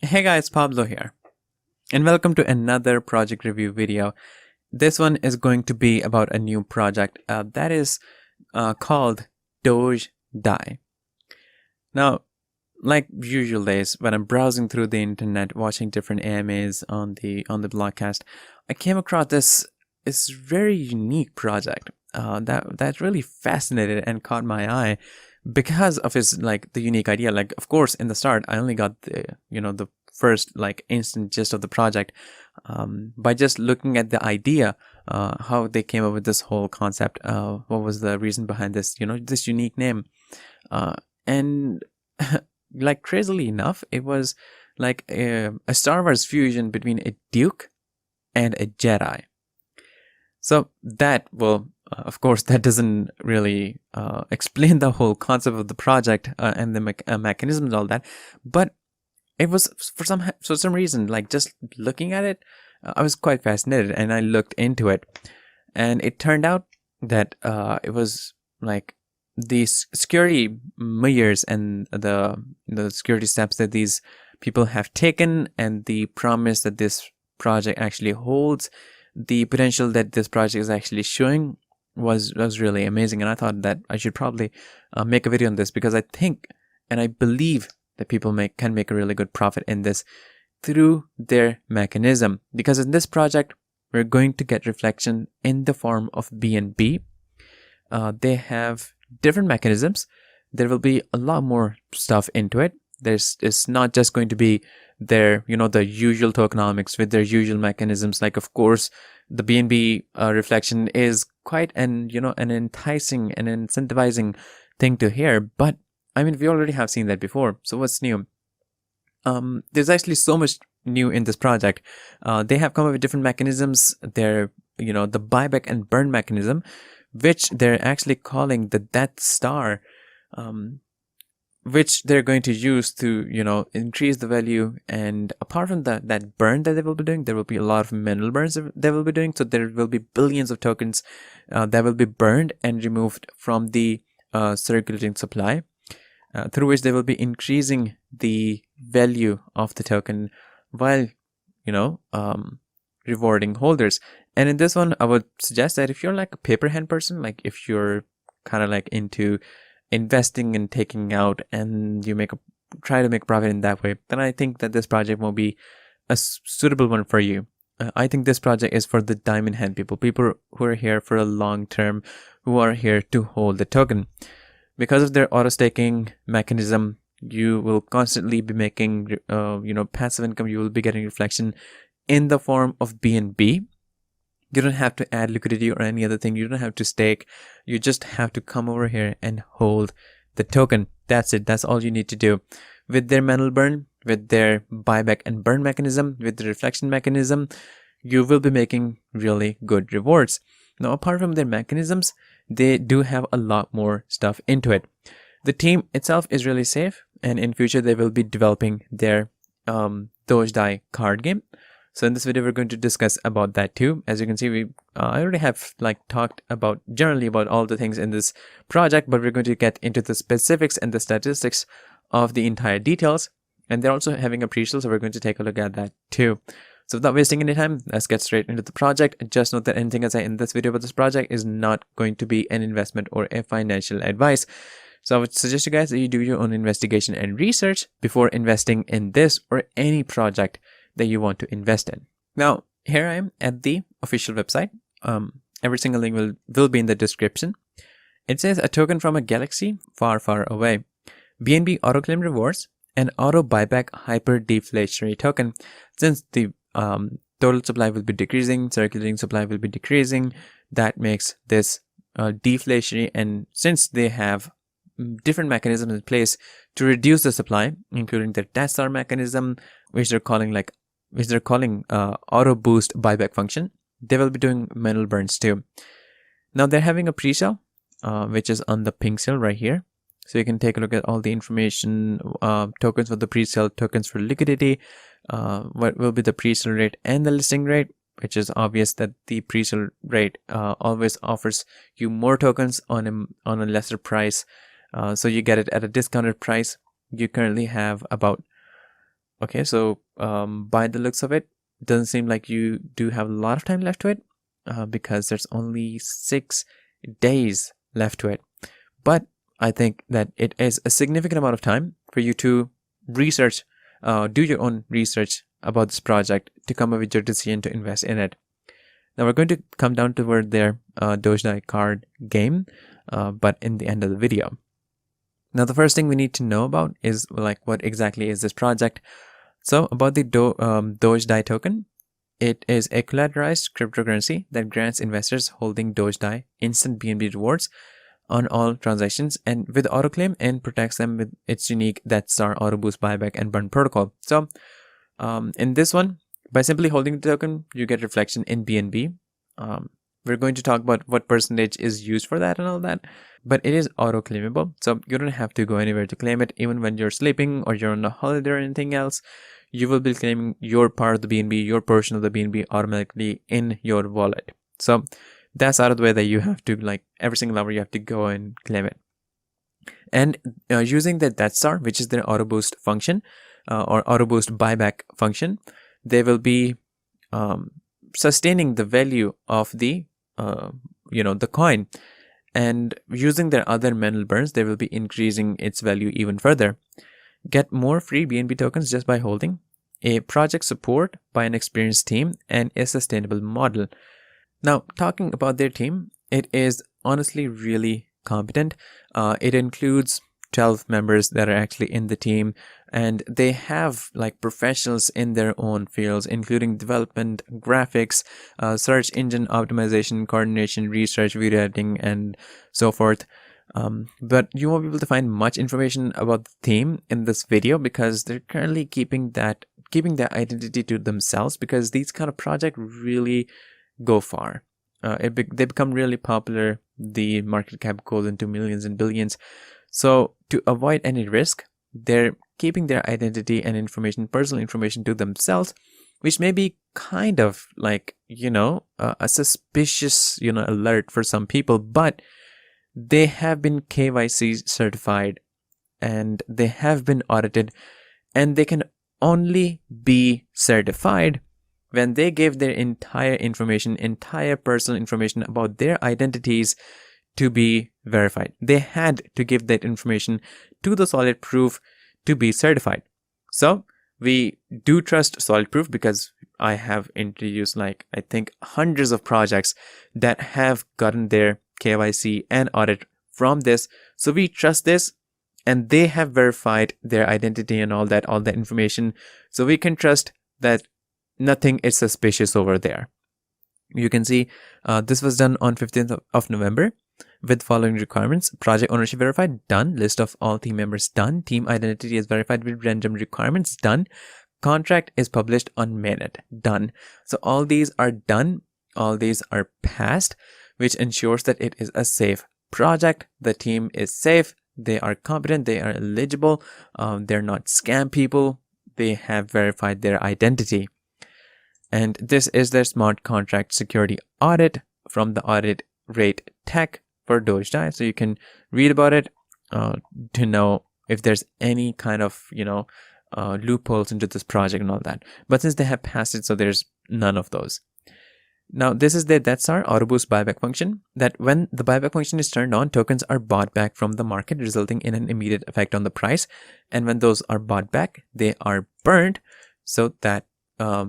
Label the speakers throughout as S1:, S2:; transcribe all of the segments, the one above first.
S1: Hey guys, Pablo here, and welcome to another project review video. This one is going to be about a new project that is called Dogedi. Now, like usual days, when I'm browsing through the internet, watching different AMAs on the blogcast, I came across this very unique project that really fascinated and caught my eye because of its the unique idea. Like, of course, in the start, I only got the first instant gist of the project by just looking at the idea, how they came up with this whole concept, what was the reason behind this unique name, and like crazily enough, it was like a Star Wars fusion between a Duke and a Jedi. So that, well, of course, that doesn't really explain the whole concept of the project and the mechanisms and all that, but it was for some reason, like just looking at it, I was quite fascinated, and I looked into it, and it turned out that it was like these security measures and the security steps that these people have taken, and the promise that this project actually holds, the potential that this project is actually showing was really amazing. And I thought that I should probably make a video on this, because I think and I believe that people can make a really good profit in this through their mechanism. Because in this project, we're going to get reflection in the form of BNB. They have different mechanisms. There will be a lot more stuff into it. It's not just going to be their the usual tokenomics with their usual mechanisms. Like, of course, the BNB reflection is quite an enticing and incentivizing thing to hear, but I mean, we already have seen that before. So what's new? There's actually so much new in this project. They have come up with different mechanisms. They're the buyback and burn mechanism, which they're actually calling the Death Star, which they're going to use to increase the value. And apart from that burn that they will be doing, there will be a lot of mineral burns that they will be doing. So there will be billions of tokens that will be burned and removed from the circulating supply, through which they will be increasing the value of the token while rewarding holders. And in this one, I would suggest that if you're like a paper hand person, like if you're kind of like into investing and taking out, and you try to make profit in that way, then I think that this project will be a suitable one for you. I think this project is for the diamond hand people who are here for a long term, who are here to hold the token. Because of their auto staking mechanism, you will constantly be making passive income. You will be getting reflection in the form of BNB. You don't have to add liquidity or any other thing. You don't have to stake. You just have to come over here and hold the token. That's it. That's all you need to do. With their mineral burn, with their buyback and burn mechanism, with the reflection mechanism, you will be making really good rewards. Now, apart from their mechanisms, they do have a lot more stuff into it. The team itself is really safe, and in future they will be developing their Dogedi card game. So in this video, we're going to discuss about that too. As you can see, I already have talked about generally about all the things in this project, but we're going to get into the specifics and the statistics of the entire details. And they're also having a pre-sale, so we're going to take a look at that too. So without wasting any time, let's get straight into the project. Just note that anything I say in this video about this project is not going to be an investment or a financial advice. So I would suggest you guys that you do your own investigation and research before investing in this or any project that you want to invest in. Now, here I am at the official website. Every single link will be in the description. It says a token from a galaxy far, far away. BNB AUTOCLAIM rewards an auto buyback hyper deflationary token. Since the total supply will be decreasing, circulating supply will be decreasing, that makes this deflationary. And since they have different mechanisms in place to reduce the supply, including their Death Star mechanism, which they're calling AUTOBOOST buyback function, they will be doing mineral burns too. Now they're having a pre-sale, which is on the pink sale right here. So you can take a look at all the information, tokens for the pre-sale, tokens for liquidity, what will be the pre-sale rate and the listing rate, which is obvious that the pre-sale rate always offers you more tokens on a lesser price. So you get it at a discounted price. You currently have about Okay, so by the looks of it, doesn't seem like you do have a lot of time left to it, because there's only 6 days left to it. But I think that it is a significant amount of time for you to research, do your own research about this project to come up with your decision to invest in it. Now we're going to come down toward their Dogedi card game, but in the end of the video. Now the first thing we need to know about is like what exactly is this project. So about the Dogedi token, it is a collateralized cryptocurrency that grants investors holding Dogedi instant BNB rewards on all transactions and with AUTOCLAIM, and protects them with its unique Death Star, AUTOBOOST, buyback, and burn protocol. So in this one, by simply holding the token, you get reflection in BNB. We're going to talk about what percentage is used for that and all that, but it is auto-claimable, so you don't have to go anywhere to claim it. Even when you're sleeping or you're on a holiday or anything else, you will be claiming your part of the BNB, your portion of the BNB automatically in your wallet. So that's out of the way that you have to, like every single hour, you have to go and claim it. And using the Death Star, which is their AUTOBOOST function, or AUTOBOOST buyback function, they will be sustaining the value of the the coin, and using their other manual burns, they will be increasing its value even further. Get more free BNB tokens just by holding a project support by an experienced team and a sustainable model. Now, talking about their team, it is honestly really competent. It includes 12 members that are actually in the team, and they have like professionals in their own fields, including development, graphics, search engine optimization, coordination, research, video editing, and so forth. But you won't be able to find much information about the team in this video because they're currently keeping their identity to themselves, because these kind of projects really go far. They become really popular. The market cap goes into millions and billions. So to avoid any risk, they're keeping their identity and information, personal information, to themselves, which may be kind of like, a suspicious, alert for some people, but they have been KYC certified and they have been audited, and they can only be certified when they gave their entire personal information about their identities to be verified. They had to give that information to the Solid Proof to be certified. So we do trust Solid Proof because I have introduced I think hundreds of projects that have gotten their KYC and audit from this. So we trust this, and they have verified their identity and all that information. So we can trust that nothing is suspicious over there. You can see this was done on 15th of November. With following requirements: project ownership verified, done. List of all team members, done. Team identity is verified with random requirements, done. Contract is published on mainnet, done. So all these are done, all these are passed, which ensures that it is a safe project. The team is safe, they are competent, they are eligible, they're not scam people, they have verified their identity. And this is their smart contract security audit from the audit rate tech for Dogedi. So you can read about it to know if there's any kind of loopholes into this project and all that. But since they have passed it, so there's none of those. Now this is that's our AUTOBOOST buyback function, that when the buyback function is turned on, tokens are bought back from the market, resulting in an immediate effect on the price. And when those are bought back, they are burned, so that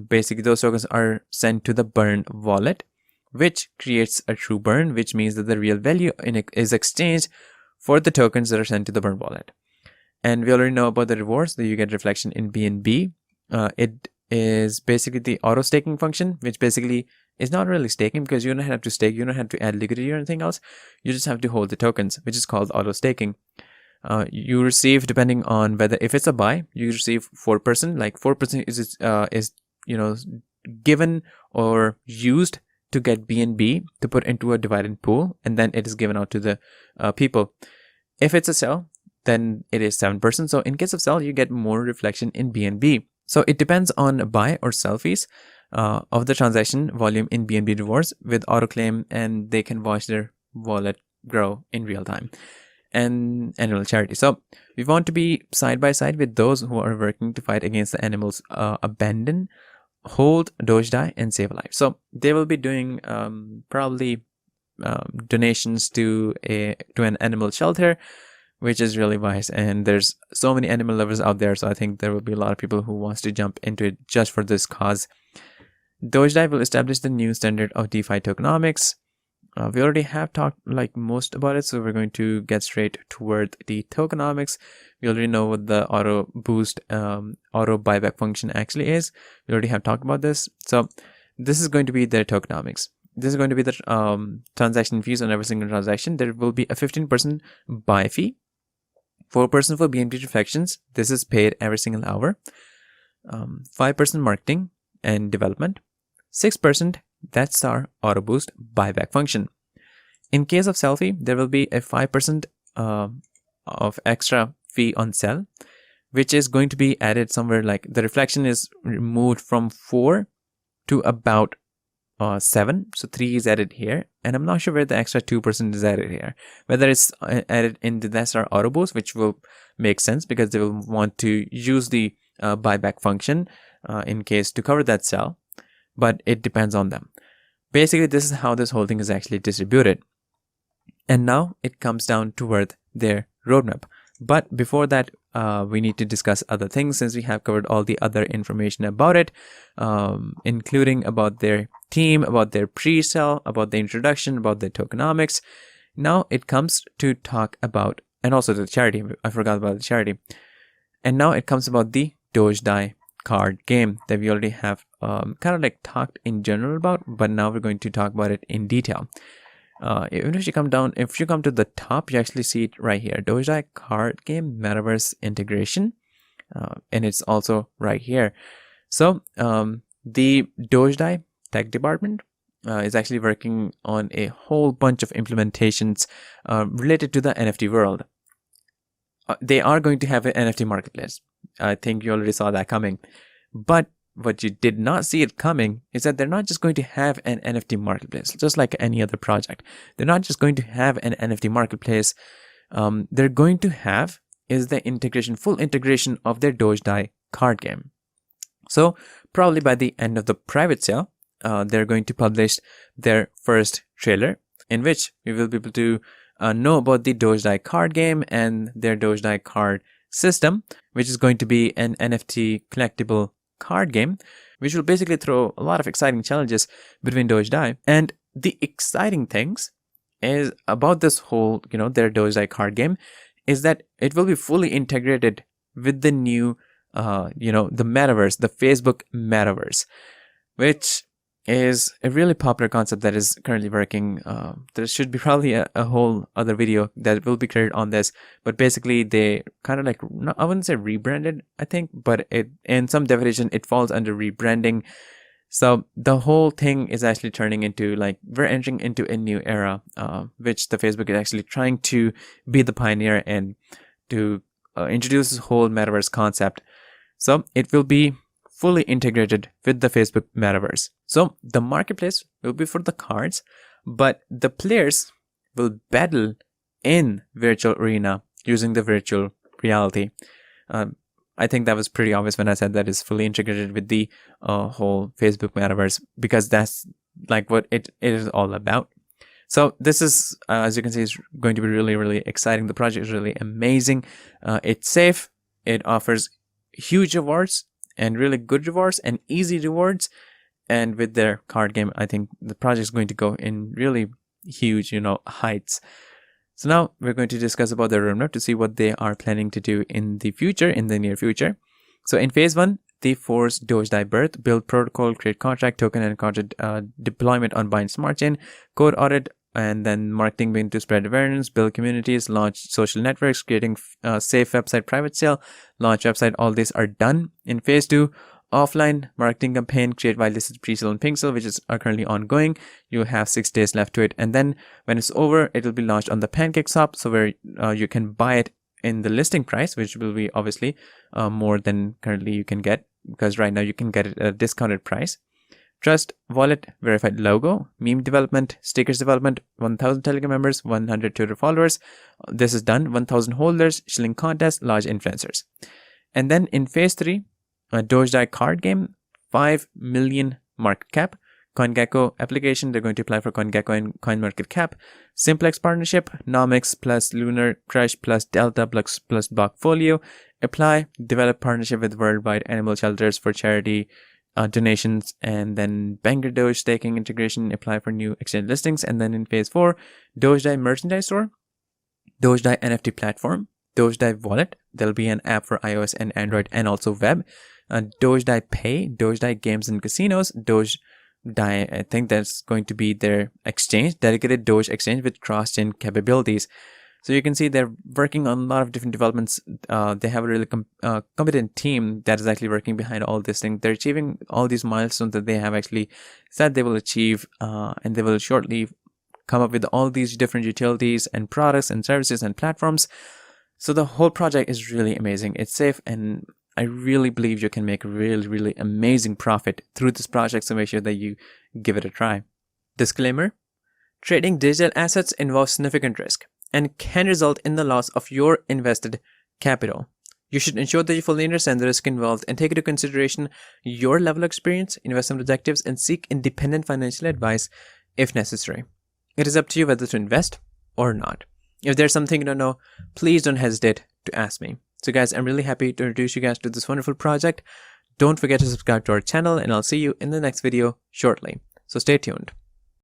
S1: basically those tokens are sent to the burn wallet, which creates a true burn, which means that the real value is exchanged for the tokens that are sent to the burn wallet. And we already know about the rewards, that you get reflection in BNB. It is basically the auto staking function, which basically is not really staking, because you don't have to stake, you don't have to add liquidity or anything else. You just have to hold the tokens, which is called auto staking. You receive, depending on whether, if it's a buy, you receive 4%. Like 4% is given or used to get BNB to put into a dividend pool, and then it is given out to the people. If it's a sell, then it is 7%. So in case of sell, you get more reflection in BNB. So it depends on buy or sell fees of the transaction volume in BNB rewards with AUTOCLAIM, and they can watch their wallet grow in real time. and animal charity. So we want to be side by side with those who are working to fight against the animals, abandon, hold, Dogedi, and save a life. So they will be doing probably donations to an animal shelter, which is really wise. And there's so many animal lovers out there, so I think there will be a lot of people who wants to jump into it just for this cause. Dogedi will establish the new standard of DeFi tokenomics. We already have talked like most about it, so we're going to get straight toward the tokenomics. We already know what the AUTOBOOST auto buyback function actually is. We already have talked about this. So this is going to be their tokenomics. This is going to be the transaction fees on every single transaction. There will be a 15% buy fee, 4% for BNB reflections. This is paid every single hour. 5% marketing and development. 6%, that's our AUTOBOOST buyback function. In case of selfie, there will be a 5% of extra fee on sell, which is going to be added somewhere, like the reflection is removed from 4 to about 7. So 3 is added here. And I'm not sure where the extra 2% is added here. Whether it's added in the that's our AUTOBOOST, which will make sense because they will want to use the buyback function in case to cover that sell. But it depends on them. Basically, this is how this whole thing is actually distributed. And now it comes down toward their roadmap. But before that, we need to discuss other things, since we have covered all the other information about it, including about their team, about their pre-sale, about the introduction, about the tokenomics. Now it comes to talk about, and also the charity. I forgot about the charity. And now it comes about the Dogedi card game that we already have kind of like talked in general about, but now we're going to talk about it in detail. Even if you come down, if you come to the top, you actually see it right here, Dogedi card game metaverse integration, and it's also right here. So the Dogedi tech department is actually working on a whole bunch of implementations related to the NFT world. They are going to have an NFT marketplace. I think you already saw that coming. But what you did not see it coming is that they're not just going to have an NFT marketplace, just like any other project. They're not just going to have an NFT marketplace. They're going to have is the integration, full integration of their Dogedi card game. So probably by the end of the private sale, they're going to publish their first trailer, in which we will be able to know about the Dogedi card game and their Dogedi card system, which is going to be an NFT collectible card game, which will basically throw a lot of exciting challenges between Dogedi. And the exciting things is about this whole, their Dogedi card game, is that it will be fully integrated with the new, the metaverse, the Facebook metaverse, which is a really popular concept that is currently working. There should be probably a whole other video that will be created on this, but basically they kind of like, I wouldn't say rebranded, I think, but it, in some definition, it falls under rebranding. So the whole thing is actually turning into like, we're entering into a new era, which the Facebook is actually trying to be the pioneer and to introduce this whole metaverse concept. So it will be fully integrated with the Facebook metaverse. So the marketplace will be for the cards, but the players will battle in virtual arena using the virtual reality. I think that was pretty obvious when I said that is fully integrated with the whole Facebook metaverse, because that's like what it is all about. So this is, as you can see, is going to be really, really exciting. The project is really amazing. It's safe. It offers huge rewards and really good rewards and easy rewards. And with their card game, I think the project is going to go in really huge, heights. So now we're going to discuss about their roadmap to see what they are planning to do in the future, in the near future. So in phase 1, they force Dogedi birth, build protocol, create contract, token and contract deployment on Binance Smart Chain, code audit, and then marketing begin to spread awareness, build communities, launch social networks, creating safe website private sale, launch website. All these are done. In phase 2, offline marketing campaign, create whitelisted pre-sale and pink sale, which is currently ongoing. You have 6 days left to it. And then when it's over, it will be launched on the PancakeSwap, so where you can buy it in the listing price, which will be obviously more than currently you can get, because right now you can get it at a discounted price. Trust wallet verified logo, meme development, stickers development, 1,000 Telegram members, 100 Twitter followers. This is done. 1,000 holders, shilling contest, large influencers. And then in phase 3, a Dogedi card game, 5 million market cap. CoinGecko application, they're going to apply for CoinGecko and CoinMarketCap. Simplex partnership, Nomics plus Lunar Crush plus Delta plus Blockfolio. Apply, develop partnership with worldwide animal shelters for charity donations, and then Banger Doge staking integration, apply for new exchange listings. And then in phase 4, Dogedi merchandise store, Dogedi NFT platform, Dogedi wallet. There'll be an app for iOS and Android and also web. Dogedi Pay, Dogedi Games and Casinos, Dogedi, I think that's going to be their exchange, dedicated Doge exchange with cross-chain capabilities. So you can see they're working on a lot of different developments. They have a really competent team that is actually working behind all this thing. They're achieving all these milestones that they have actually said they will achieve, and they will shortly come up with all these different utilities and products and services and platforms. So the whole project is really amazing. It's safe, and I really believe you can make a really, really amazing profit through this project. So make sure that you give it a try. Disclaimer: trading digital assets involves significant risk and can result in the loss of your invested capital. You should ensure that you fully understand the risk involved and take into consideration your level of experience, investment objectives, and seek independent financial advice if necessary. It is up to you whether to invest or not. If there's something you don't know, please don't hesitate to ask me. So guys, I'm really happy to introduce you guys to this wonderful project. Don't forget to subscribe to our channel, and I'll see you in the next video shortly. So stay tuned.